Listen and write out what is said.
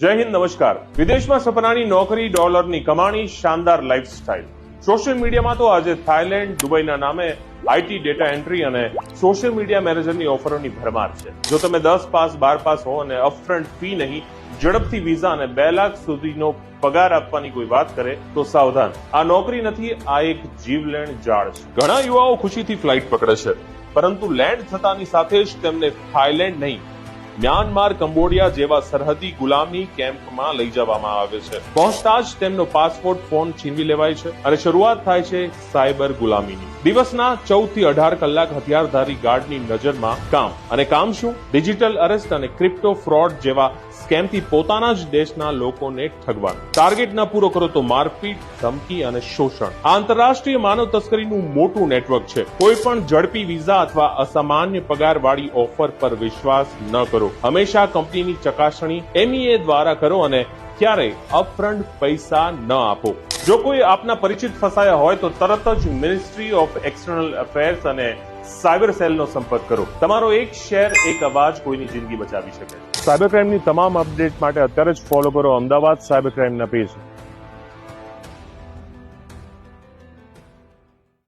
જય હિન્દ, નમસ્કાર। વિદેશમાં સપનાની નોકરી, ડોલરની કમાણી, શાનદાર લાઈફસ્ટાઈલ। સોશિયલ મીડિયામાં તો આજે થાઈલેન્ડ, દુબઈના નામે આઈટી, ડેટા એન્ટ્રી અને સોશિયલ મીડિયા મેનેજરની ઓફરોની ભરમાર છે। જો તમે 10 પાસ 12 પાસ હો અને અપફ્રન્ટ ફી નહીં, ઝડપથી વિઝા અને 2 લાખ સુધીનો પગાર આપવાની કોઈ વાત કરે તો સાવધાન, આ નોકરી નથી, આ એક જીવલેણ જાળ છે। ઘણા યુવાઓ ખુશીથી ફ્લાઇટ પકડે છે, પરંતુ લેન્ડ થતાની સાથે જ તેમને થાઈલેન્ડ નહીં, મ્યાનમાર, કંબોડિયા જેવા સરહદી ગુલામી કેમ્પમાં લઈ જવામાં આવે છે। પહોંચતા જ તેમનો પાસપોર્ટ, ફોન છીનવી લેવાય છે અને શરૂઆત થાય છે સાયબર ગુલામીની। દિવસના 14 થી 18 કલાક હથિયારધારી ગાર્ડની નજરમાં કામ, અને કામ શું? ડિજિટલ અરેસ્ટ અને ક્રિપ્ટો ફ્રોડ જેવા સ્કેમથી પોતાના જ દેશના લોકોને ઠગવાનું। ટાર્ગેટ ન પૂરો કરો તો મારપીટ, ધમકી અને શોષણ। આ આંતરરાષ્ટ્રીય માનવ તસ્કરીનું મોટું નેટવર્ક છે। કોઈ પણ ઝડપી વિઝા અથવા અસામાન્ય પગારવાળી ઓફર પર વિશ્વાસ ન કરો। હંમેશા કંપનીની ચકાસણી MEA દ્વારા કરો અને ક્યારેય અપફ્રન્ટ પૈસા ન આપો। જો કોઈ આપના પરિચિત ફસાયા હોય તો તરત જ મિનિસ્ટ્રી ઓફ એક્સટર્નલ અફેર્સ અને સાયબર સેલનો સંપર્ક કરો। તમારો એક શેર, એક અવાજ કોઈની જિંદગી બચાવી શકે। સાયબર ક્રાઇમની તમામ અપડેટ માટે અત્યારે જ ફોલો કરો અમદાવાદ સાયબર ક્રાઇમના પેજ।